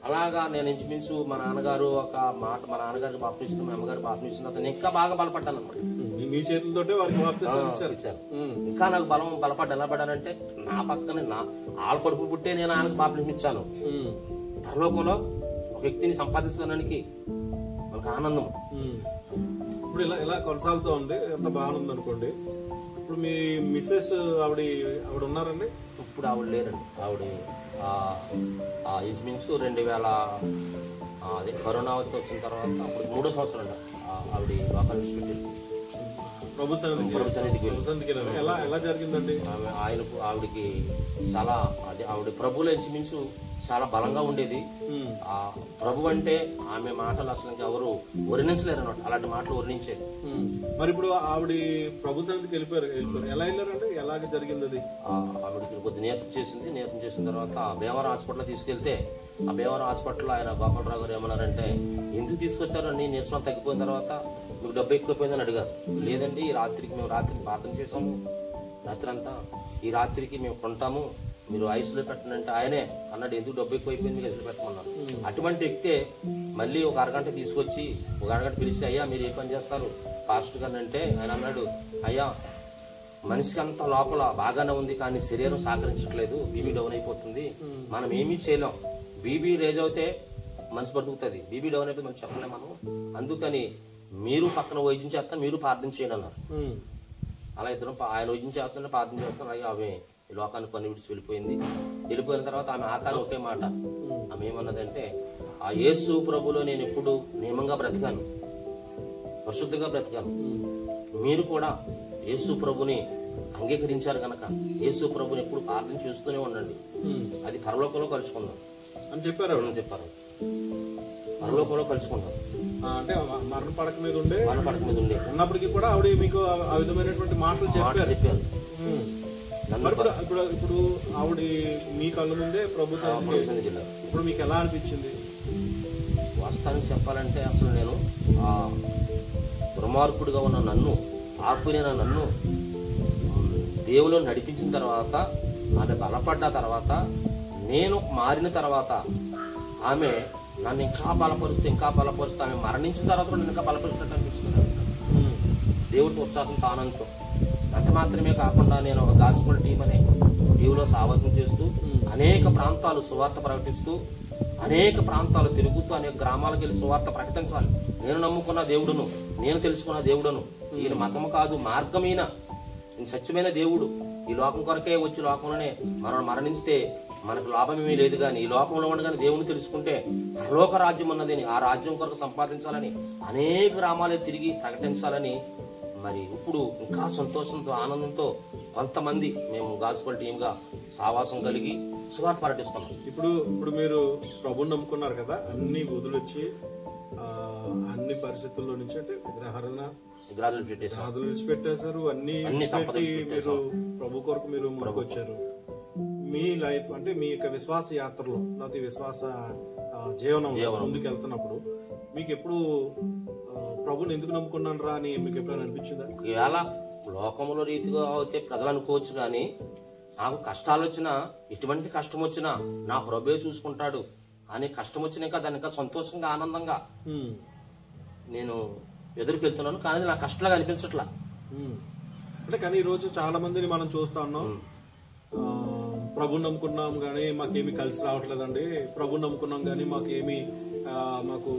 అలాగా నేను ఇంచుమించు మా నాన్నగారు ఒక మాట, మా నాన్నగారికి బాప్తిస్తుంది, మా అమ్మగారు బాప్తిస్తుంది, అతను ఇంకా బాగా బలపడ్డాను అనమాట. మీ చేతులతోటే వారికి ఇచ్చారు. ఇంకా నాకు బలపడ్డా. ఎలా పడ్డానంటే నా పక్కనే వాళ్ళ కొడుకు పుట్టే నేను ఆయనకు బాప్తిజం ఇచ్చాను. పరలోకంలో ఒక వ్యక్తిని సంపాదించడానికి మనకు ఆనందం. ఇప్పుడు ఇలా కొనసాగుతూ ఉంది, ఎంత బాగుంది అనుకోండి. ఇప్పుడు మీ మిస్సెస్ ఆవిడ ఉన్నారండి? ఇప్పుడు ఆవిడ లేరండి. ఆవిడ ఇంచుమించు 2000 అదే కరోనా వచ్చిన తర్వాత అప్పుడు 3వ సంవత్సరం అండి ఆవిడ లోకాలు విడిచిపెట్టారు. ప్రభు సన్నిధికి ఎలా జరిగిందండి? ఆవిడకి చాలా అదే ఆవిడ ప్రభులో ఇంచుమించు చాలా బలంగా ఉండేది. ఆ ప్రభు అంటే ఆమె మాటలు అసలు ఎవరు వర్ణించలేరు అన్నమాట, అలాంటి మాటలు వర్ణించేది. మరి ఇప్పుడు ఆవిడ ప్రభు సన్నిధికి వెళ్ళిపోయారు. ఎలా వెళ్ళారంటే ఎలాగ జరిగింది అది? ఆవిడకి కొద్ది నీరసం చేసిన తర్వాత భీమవరం హాస్పిటల్ తీసుకెళ్తే, ఆ భీమవరం హాస్పిటల్లో ఆయన గోపాలరావు గారు ఏమన్నారంటే, ఎందుకు తీసుకొచ్చారండి, నీరసం తగ్గిపోయిన తర్వాత మీకు డబ్బు ఎక్కువైపోయిందని అడిగారు. లేదండి, ఈ రాత్రికి మేము ప్రార్థన చేసాము, రాత్రి అంతా ఈ రాత్రికి మేము కొంటాము, మీరు ఐసులో పెట్టండి అంటే ఆయనే అన్నాడు, ఎందుకు డబ్బు ఎక్కువైపోయింది ఐసులో పెట్టమన్నారు. అటువంటి వ్యక్తే మళ్ళీ ఒక అరగంట తీసుకొచ్చి ఒక అరగంట పిలిచి, అయ్యా మీరు ఏ పని చేస్తారు ఫాస్ట్ గా అంటే ఆయన అన్నాడు, అయ్యా మనిషికి అంత లోపల బాగానే ఉంది కానీ శరీరం సహకరించట్లేదు, బీబీ డౌన్ అయిపోతుంది, మనం ఏమీ చేయలేం, బీబీ రేజ్ అవుతే మనిషి బతుకుతుంది, బీబీ డౌన్ అయిపోతే మనం చెప్పలేం మనం, అందుకని మీరు పక్కన వైద్యం చేస్తాను, మీరు ప్రార్థన చేయండి అన్నారు. అలా ఇద్దరం ఆయన వైద్యం చేస్తాను, ప్రార్థన చేస్తాను. అలాగే ఆమె ఈ లోకానికి పని విడిచి వెళ్ళిపోయిన తర్వాత ఆమె ఆకారం ఒకే మాట, ఆమె ఏమన్నదంటే, ఆ యేసు ప్రభులో నేను ఎప్పుడు నియమంగా బ్రతికాను, పరిశుద్ధంగా బ్రతికాను, మీరు కూడా యేసు ప్రభుని అంగీకరించారు కనుక యేసు ప్రభుని ఎప్పుడు ప్రార్థన చేస్తూనే ఉండండి, అది పరలోకంలో కలుసుకుందాం అని చెప్పారు. పరలోకంలో కలుసుకుందాం అంటే మరణ పడక మీద ఉండే ఉన్నప్పటికీ కూడా ఆవిడ మీకు ఆ విధమైనటువంటి మాటలు చెప్పారు. ఇప్పుడు ఆవిడ మీ కళ్ళ ముందే ప్రభు సన్నిధికి, ఇప్పుడు మీకు ఎలా అనిపించింది? వాస్తవానికి చెప్పాలంటే అసలు నేను ఆ దుర్మార్గుడిగా ఉన్న నన్ను, ఆపునైన నన్ను దేవులో నడిపించిన తర్వాత, ఆమె బలపడ్డ తర్వాత, నేను మారిన తర్వాత ఆమె నన్ను ఇంకా బలపరుస్తూ ఆమె మరణించిన తర్వాత కూడా నేను ఇంకా బలపరుస్తున్నట్టు అనిపించింది. దేవుడికి ఉత్సాహంతో ఆనందంతో. అంత మాత్రమే కాకుండా నేను ఒక గాస్పెల్ టీం అనే టీంలో సావాసం చేస్తూ అనేక ప్రాంతాలు సువార్త ప్రకటిస్తూ, అనేక ప్రాంతాలు తిరుగుతూ, అనేక గ్రామాలకు వెళ్ళి సువార్త ప్రకటించాలి. నేను నమ్ముకున్న దేవుడును, నేను తెలుసుకున్న దేవుడును, ఈయన మతము కాదు మార్గమైన సత్యమైన దేవుడు, ఈ లోకం కొరకే వచ్చి లోకంలోనే మనం మరణిస్తే మనకు లాభమేమీ లేదు, కానీ ఈ లోకంలో ఉండగానే దేవుని తెలుసుకుంటే పరలోక రాజ్యం ఉన్నదని, ఆ రాజ్యం కొరకు సంపాదించాలని అనేక గ్రామాలే తిరిగి ప్రకటించాలని, మరి ఇప్పుడు ఇంకా సంతోషంతో ఆనందంతో కొంతమంది మేము గాస్పెల్ టీమ్గా సావాసం కలిగి సువార్త ప్రకటిస్తున్నాం. ఇప్పుడు మీరు ప్రభుని నమ్ముకున్నారు కదా, అన్ని వదిలొచ్చి అన్ని పరిస్థితుల్లో నుంచి అంటే విగ్రహాలు విడిచిపెట్టేశారు, అన్ని మీరు ప్రభు కొరకు మీరు ముందుకొచ్చారు. మీ లైఫ్ అంటే మీ యొక్క విశ్వాస యాత్రలో, లేకపోతే విశ్వాస జీవనం ముందుకు వెళ్తున్నప్పుడు మీకు ఎప్పుడు ప్రభుని ఎందుకు నమ్ముకున్నాను రా అని మీకు ఎప్పుడైనా అనిపించిందా? ఇలా లోకంలో రీతిగా అయితే ప్రజలు అనుకోవచ్చు, కానీ నాకు కష్టాలు వచ్చినా, ఎటువంటి కష్టం వచ్చినా నా ప్రభువే చూసుకుంటాడు అని కష్టం వచ్చినాక దాన్ని ఇంకా సంతోషంగా ఆనందంగా నేను ఎదురుకు వెళ్తున్నాను. కానీ నాకు కష్టంగా అనిపించట్లా. అంటే కానీ ఈరోజు చాలా మందిని మనం చూస్తా ఉన్నాం, ప్రభుని నమ్ముకున్నాం కానీ మాకేమి కలిసి రావట్లేదండి, ప్రభుని నమ్ముకున్నాం కానీ మాకు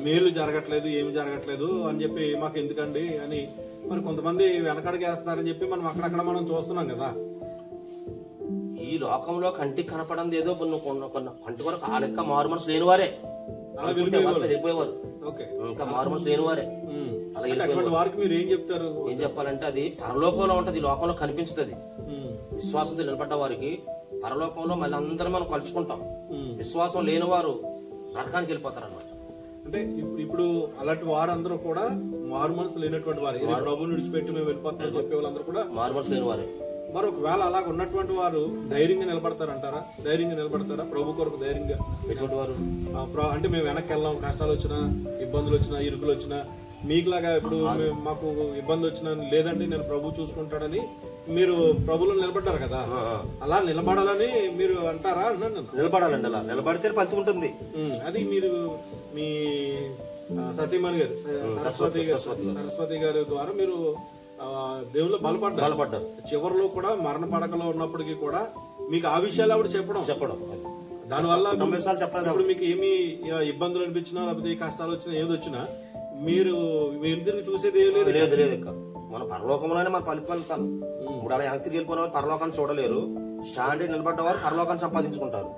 మేలు జరగట్లేదు, ఏమి జరగట్లేదు అని చెప్పి మాకు ఎందుకండి అని మరి కొంతమంది వెనకడికి వేస్తున్నారని చెప్పి మనం అక్కడక్కడ మనం చూస్తున్నాం కదా. ఈ లోకంలో కంటికి కనపడంది ఏదో కంటి వరకు ఆ లెక్క మారు మనసు లేనివారే వెళ్ళిపోయేవారు, ఇంకా మారు మనసు లేనివారే అలా వారికి మీరు ఏం చెప్తారు? ఏం చెప్పాలంటే అది పరలోకంలో ఉంటది, లోకంలో కనిపించుతుంది. విశ్వాసంతో నిలబడ్డ వారికి పరలోకంలో మళ్ళీ అందరం మనం కలుసుకుంటాం. విశ్వాసం లేని వారు నరకానికి వెళ్ళిపోతారు అన్నమాట. అంటే ఇప్పుడు అలాంటి వారందరూ కూడా మారు మనసు లేనటువంటి వారు, ప్రభుని విడిచిపెట్టి మేము వెళ్ళిపోతామని చెప్పే వాళ్ళందరూ కూడా మారు మనసు లేని వారే. మరి ఒకవేళ అలాగ ఉన్నటువంటి వారు ధైర్యంగా నిలబడతారంటారా? ధైర్యంగా నిలబడతారా ప్రభు కొరకు? ధైర్యంగా ఎటువంటి వారు అంటే మేము వెనక్కి వెళ్ళాం, కష్టాలు వచ్చినా, ఇబ్బందులు వచ్చినా, ఇరుకులు వచ్చినా, మీకులాగా ఇప్పుడు మాకు ఇబ్బంది వచ్చినా లేదంటే నేను ప్రభు చూసుకుంటాడని మీరు ప్రభులో నిలబడ్డారు కదా, అలా నిలబడాలని మీరు అంటారా అన్నాను. నిలబడాలండి, అలా నిలబడితే ఫలితం ఉంటుంది. అది మీరు మీ సతీమణి గారు సరస్వతి గారి ద్వారా మీరు దేవుళ్ళు బలపడ్డారు. చివరిలో కూడా మరణ పడకలో ఉన్నప్పటికీ కూడా మీకు ఆ విషయాలు ఆవిడ చెప్పడం దానివల్ల ఇప్పుడు మీకు ఏమి ఇబ్బందులు అనిపించినా లేకపోతే కష్టాలు వచ్చినా ఏది వచ్చినా మీరు తిరిగి చూసేది ఏం లేదు. లేదు లేదు ఇక మన పరలోకంలోనే మన ఫలితం వెళ్తాను. ఇప్పుడు అలా వెనక్కి వెళ్ళిపోయిన వారు పరలోకాన్ని చూడలేరు. స్టాండర్డ్ నిలబడ్డ వారు పరలోకాన్ని సంపాదించుకుంటారు.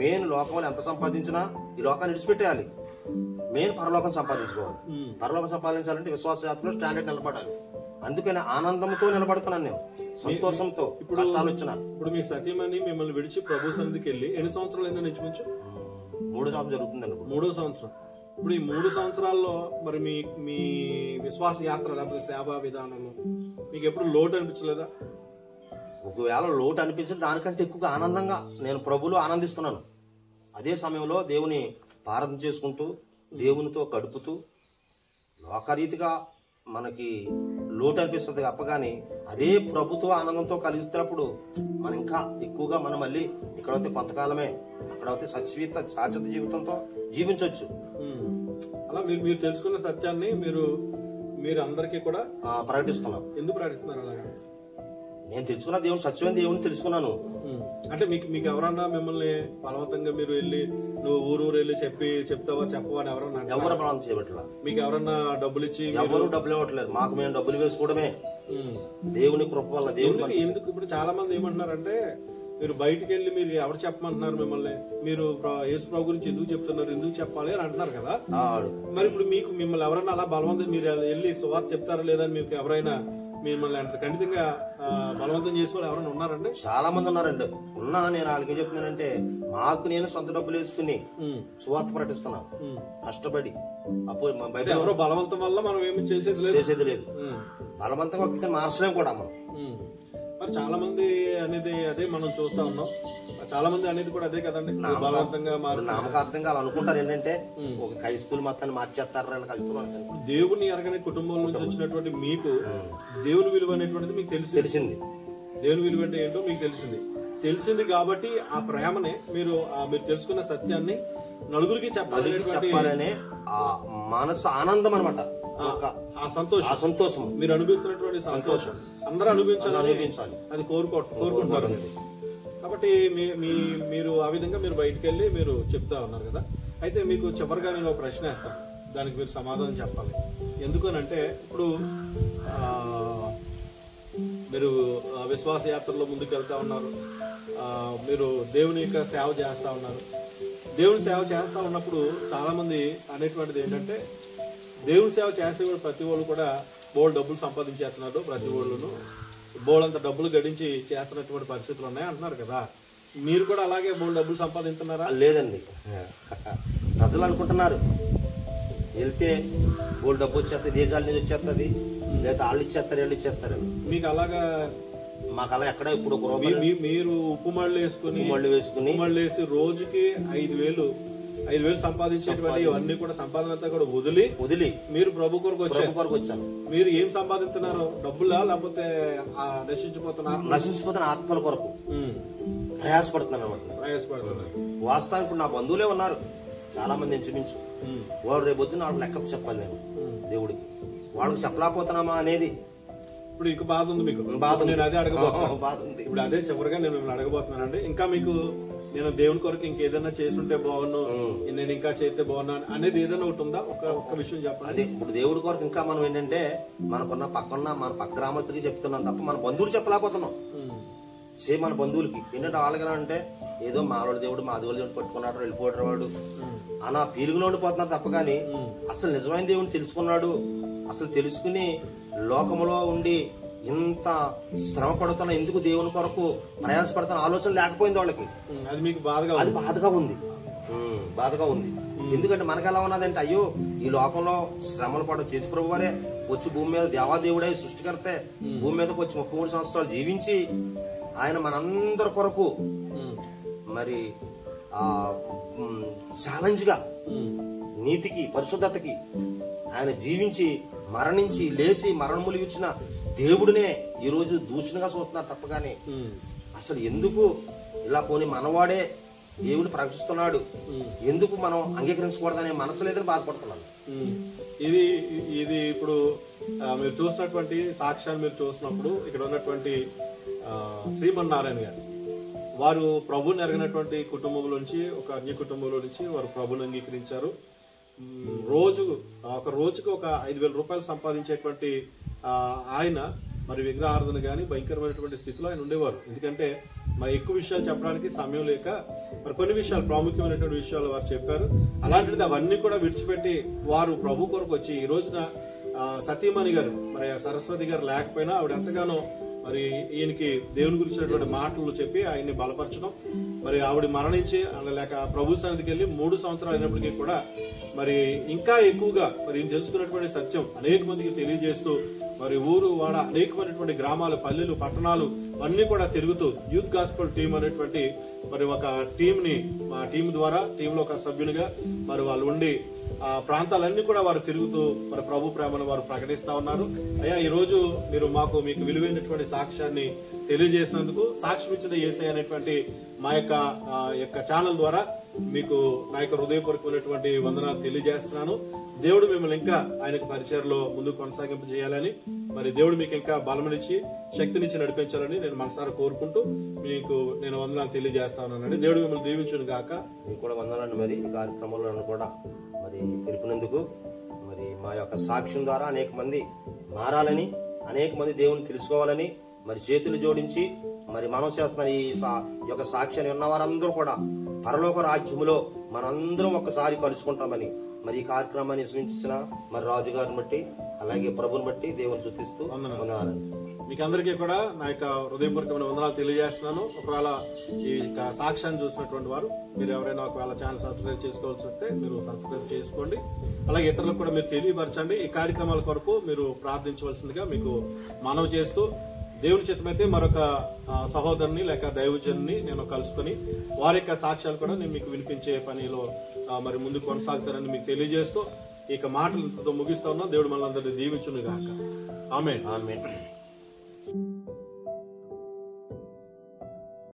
మెయిన్ లోకంలో ఎంత సంపాదించినా ఈ లోకాన్ని విడిచిపెట్టేయాలి. మెయిన్ పరలోకం సంపాదించుకోవాలి. పరలోకం సంపాదించాలంటే విశ్వాస యాత్రలో స్టాండర్డ్ నిలబడాలి. అందుకని ఆనందంతో నిలబడుతున్నాను నేను, సంతోషంతో. ఇప్పుడు కష్టాలు వచ్చినా ఇప్పుడు మీ సతీమణి మిమ్మల్ని విడిచి ప్రభు సన్నిధికి వెళ్ళి ఎన్ని సంవత్సరాలు అయిందో ఇంచుమించు? 3 సంవత్సరాలు జరుగుతుందండి. 3వ సంవత్సరం. ఇప్పుడు ఈ 3 సంవత్సరాల్లో మరి మీ విశ్వాస యాత్ర లేకపోతే సేవా విధానంలో మీకు ఎప్పుడు లోటు అనిపించలేదా? ఒకవేళ లోటు అనిపించింది దానికంటే ఎక్కువగా ఆనందంగా నేను ప్రభులో ఆనందిస్తున్నాను. అదే సమయంలో దేవుని ప్రార్థన చేసుకుంటూ దేవునితో గడుపుతూ లోకరీతిగా మనకి లోటు అనిపిస్తుంది తప్పగాని అదే ప్రభుత్వ ఆనందంతో కలిగిస్తున్నప్పుడు మనం ఇంకా ఎక్కువగా మనం మళ్ళీ ఇక్కడైతే కొంతకాలమే, అక్కడైతే శాశ్వత జీవితంతో జీవించవచ్చు. అలా మీరు తెలుసుకున్న సత్యాన్ని మీరు అందరికీ కూడా ప్రకటిస్తున్నాం. ఎందుకు ప్రకటిస్తున్నారు అలాగా? నేను తెలుసుకున్న దేవుని సత్యమైన దేవుని తెలుసుకున్నాను. అంటే మీకు ఎవరన్నా మిమ్మల్ని బలవంతంగా మీరు వెళ్ళి నువ్వు ఊరు వెళ్ళి చెప్తావా చెప్పవా అని ఎవరన్నా? ఎవరు బలవంతం చేయబట్ల. మీకు ఎవరన్నా డబ్బులు ఇచ్చి? ఎవరు డబ్బులు ఇవ్వట్లేదు మాకు, మేము డబ్బులు వేసుకోవడమే దేవుని కృప వల్ల. దేవుని ఎందుకు ఇప్పుడు చాలా మంది ఏమంటున్నారంటే మీరు బయటికి వెళ్ళి మీరు ఎవరు చెప్పమంటున్నారు మిమ్మల్ని, మీరు యేసు ప్రభు గురించి ఎందుకు చెప్తున్నారు, ఎందుకు చెప్పాలి అని అంటున్నారు కదా. మరి ఇప్పుడు మిమ్మల్ని ఎవరైనా అలా బలవంతం మీరు వెళ్ళి సువార్త చెప్తారా లేదా అని మీకు ఎవరైనా మిమ్మల్ని అంత ఖండితంగా బలవంతం చేసే వాళ్ళు ఎవరైనా ఉన్నారండి? చాలా మంది ఉన్నారండి. నేను వాళ్ళకి చెప్తున్నానంటే మాకు నేను సొంత డబ్బులు వేసుకుని సువార్త ప్రకటిస్తున్నాను కష్టపడి. అప్పుడు బయట ఎవరో బలవంతం వల్ల మనం ఏమి చేసేది లేదు. బలవంతంగా ఒక మార్చలేం కూడా మనం. మరి చాలా మంది అనేది అదే మనం చూస్తా ఉన్నాం. చాలా మంది అనేది కూడా అదే కదండి, బలవంతంగా నామకార్థంగా అలా అనుకుంటారు. ఏంటంటే ఒక క్రైస్తవులు మొత్తాన్ని మార్చేస్తారు. దేవుని ఎరగని కుటుంబం నుంచి వచ్చినటువంటి మీకు దేవుని విలువ అనేటువంటిది మీకు తెలిసింది. దేవుని విలువ అంటే ఏంటో మీకు తెలిసింది కాబట్టి ఆ ప్రేమనే మీరు తెలుసుకున్న సత్యాన్ని నలుగురికి చెప్పాలనే ఆ మనసు ఆనందం అనమాట. ఆ సంతోషం మీరు అనుభవిస్తున్నటువంటి సంతోషం అందరూ అనుభవించాలి. అది కోరుకుంటున్నారు. కాబట్టి మీరు ఆ విధంగా మీరు బయటకు వెళ్ళి మీరు చెప్తా ఉన్నారు కదా. అయితే మీకు చివరిగా నేను ఒక ప్రశ్న వేస్తాను, దానికి మీరు సమాధానం చెప్పాలి. ఎందుకనంటే ఇప్పుడు మీరు విశ్వాస యాత్రలో ముందుకు వెళ్తా ఉన్నారు, మీరు దేవుని యొక్క సేవ చేస్తా ఉన్నారు. దేవుని సేవ చేస్తా ఉన్నప్పుడు చాలా మంది అనేటువంటిది ఏంటంటే దేవుని సేవ చేసే ప్రతి వాళ్ళు కూడా బోల్డ్ డబ్బులు సంపాదించేస్తున్నారు, ప్రతి వాళ్ళను బోల్డంత డబ్బులు గడించి చేస్తున్నటువంటి పరిస్థితులు ఉన్నాయి అంటున్నారు కదా. మీరు కూడా అలాగే బోల్డ్ డబ్బులు సంపాదిస్తున్నారా? లేదండి, ప్రజలు అనుకుంటున్నారు వెళ్తే బోల్డ్ డబ్బు వచ్చేస్తుంది, దేశాల నుంచి వచ్చేస్తుంది, లేదా వాళ్ళు ఇచ్చేస్తారు వీళ్ళు ఇచ్చేస్తారు. మీకు అలాగా మాకు అలా ఎక్కడ ఇప్పుడు మీరు ఉప్పు మళ్ళీ వేసి రోజుకి 5,000 సంపాదించేటువంటి ఇవన్నీ కూడా సంపాదన అంతా కూడా వదిలి మీరు ప్రభు కొరకు వచ్చారు. మీరు ఏం సంపాదిస్తున్నారు? డబ్బులా లేకపోతే నశించిపోతున్న ఆత్మల కొరకు ప్రయాసపడుతున్నారు. వాస్తవానికి ఇప్పుడు నా బంధువులే ఉన్నారు చాలా మంది ఇంచుమించు. వాళ్ళు రేపు పొద్దున్న వాళ్ళకి లెక్క చెప్పాలి నేను దేవుడికి, వాళ్ళకి చెప్పలేకపోతున్నామా అనేది ఇప్పుడు ఇంక బాధ ఉంది మీకు. నేను అదే అడగబోతున్నాను. ఇప్పుడు అదే చివరిగా నేను మిమ్మల్ని అడగబోతున్నానండి. ఇంకా మీకు నేను దేవుని కొరకు ఇంకేదైనా చేసుంటే బాగున్నాను, నేను ఇంకా చేస్తే బాగున్నాను అనేది ఏదైనా ఒకటి ఉందా? ఒక్క విషయం చెప్పండి. అదే ఇప్పుడు దేవుడి కొరకు ఇంకా మనం ఏంటంటే మన పక్క గ్రామస్తులకి చెప్తున్నాం తప్ప మన బంధువులు చెప్పలేకపోతున్నాం. సేమ్ మన బంధువులకి ఏంటంటే వాళ్ళకి ఎలా అంటే ఏదో మావాడి దేవుడు మా దేవుడు దేవుడు పట్టుకున్నాడు వెళ్ళిపోయాడు వాడు అన్న పీలుగులో ఉండిపోతున్నారు తప్ప కానీ అసలు నిజమైన దేవుని తెలుసుకున్నాడు, అసలు తెలుసుకుని లోకములో ఉండి ఇంత శ్రమ పడుతున్నా ఎందుకు దేవుని కొరకు ప్రయాసపడుతున్న ఆలోచన లేకపోయింది వాళ్ళకి. అది మీకు బాధగా ఉంది. బాధగా ఉంది. ఎందుకంటే మనకు ఎలా ఉన్నదంటే, అయ్యో ఈ లోకంలో శ్రమలు పడ చేసి ప్రభు వారే వచ్చి భూమి మీద దేవాదేవుడే సృష్టికర్తే భూమి మీదకి వచ్చి 33 సంవత్సరాలు జీవించి ఆయన మనందరి కొరకు మరి ఛాలెంజ్ గా నీతికి పరిశుద్ధతకి ఆయన జీవించి మరణించి లేచి మరణములు ఇచ్చిన దేవుడినే ఈ రోజు దూషణగా చూస్తున్నారు తప్పగానే అసలు ఎందుకు ఇలా పోని మనవాడే దేవుడు ప్రకటిస్తున్నాడు, ఎందుకు మనం అంగీకరించకూడదనే మనసు లేదని బాధపడుతున్నాను. ఇది ఇప్పుడు మీరు చూసినటువంటి సాక్ష్యాన్ని మీరు చూసినప్పుడు ఇక్కడ ఉన్నటువంటి శ్రీమన్నారాయణ గారు వారు ప్రభుని ఎరగినటువంటి కుటుంబం నుంచి ఒక అన్య కుటుంబంలో నుంచి వారు ప్రభుని అంగీకరించారు. రోజుకు ఒక 5,000 రూపాయలు సంపాదించేటువంటి ఆయన మరి విగ్రహారాధన గాని భయంకరమైనటువంటి స్థితిలో ఆయన ఉండేవారు. ఎందుకంటే ఎక్కువ విషయాలు చెప్పడానికి సమయం లేక మరి కొన్ని విషయాలు ప్రాముఖ్యమైనటువంటి విషయాలు వారు చెప్పారు. అలాంటిది అవన్నీ కూడా విడిచిపెట్టి వారు ప్రభు కొరకు వచ్చి ఈ రోజున సతీమణి గారు మరి సరస్వతి గారు లేకపోయినా ఆవిడ ఎంతగానో మరి ఈయనకి దేవుని గురించినటువంటి మాటలు చెప్పి ఆయన్ని బలపరచడం, మరి ఆవిడ మరణించి లేక ప్రభు సన్నిధికి వెళ్ళి 3 సంవత్సరాలు అయినప్పటికీ కూడా మరి ఇంకా ఎక్కువగా మరి ఈయన తెలుసుకున్నటువంటి సత్యం అనేక మందికి తెలియజేస్తూ మరి ఊరు వాడ అనేకమైనటువంటి గ్రామాలు పల్లెలు పట్టణాలు అన్ని కూడా తిరుగుతూ యూత్ గాస్పల్ టీం అనేటువంటి మరి ఒక మా టీం ద్వారా టీంలో ఒక సభ్యునిగా మరి వాళ్ళు ఉండి ఆ ప్రాంతాలన్నీ కూడా వారు తిరుగుతూ మరి ప్రభు ప్రేమను వారు ప్రకటిస్తా ఉన్నారు. అయ్యా ఈ రోజు మీరు మీకు విలువైనటువంటి సాక్ష్యాన్ని తెలియజేసినందుకు సాక్ష్యం ఇచ్చిన యేసయ్య అనేటువంటి మా యొక్క ఛానల్ ద్వారా మీకు నా యొక్క హృదయపూర్వకమైనటువంటి వందనాలు తెలియజేస్తున్నాను. దేవుడు మిమ్మల్ని ఇంకా ఆయనకు పరిచయంలో ముందుకు కొనసాగింపు చేయాలని మరి దేవుడు మీకు ఇంకా బలమనిచ్చి శక్తినిచ్చి నడిపించాలని నేను మనసారా కోరుకుంటూ మీకు నేను వందనాలు తెలియజేస్తా ఉన్నానండి. దేవుడు మిమ్మల్ని దీవించును గాక. మీకు కూడా వందనాలు. మరి ఈ కార్యక్రమంలో కూడా మరి తెలిపినందుకు మరి మా యొక్క సాక్ష్యం ద్వారా అనేక మంది మారాలని అనేక మంది దేవుని తెలుసుకోవాలని మరి చేతులు జోడించి మరి మనం చేస్తున్న ఈ యొక్క సాక్ష్యాన్ని ఉన్న వారందరూ కూడా పరలోక రాజ్యములో మనందరం ఒక్కసారి కలుసుకుంటామని మరి ఈ కార్యక్రమాన్ని నిర్వహించిన మరి రాజు గారిని బట్టి అలాగే ప్రభుని బట్టి దేవుని స్తుతిస్తూ వందనాలు. మీకు అందరికీ కూడా నా యొక్క హృదయపూర్వకమైన వందనాలు తెలియజేస్తున్నాను. ఒకవేళ ఈ సాక్ష్యాన్ని చూసినటువంటి వారు మీరు ఎవరైనా ఒకవేళ ఛానల్ సబ్స్క్రైబ్ చేసుకోవాల్సి వస్తే మీరు సబ్స్క్రైబ్ చేసుకోండి. అలాగే ఇతరులకు కూడా మీరు తెలియపరచండి. ఈ కార్యక్రమాల కొరకు మీరు ప్రార్థించవలసిందిగా మీకు మనవి చేస్తూ దేవుని చిత్తమైతే మరొక సహోదరుని లేక దైవజనుని నేను కలుసుకుని వారి యొక్క సాక్ష్యాలు కూడా నేను మీకు వినిపించే పనిలో మరి ముందు కొనసాగుతారని మీకు తెలియజేస్తూ ఇక మాటలు ఇంతతో ముగిస్తా ఉన్నా. దేవుడు మనందరినీ దీవించును గాక. ఆమేన్. ఆమేన్.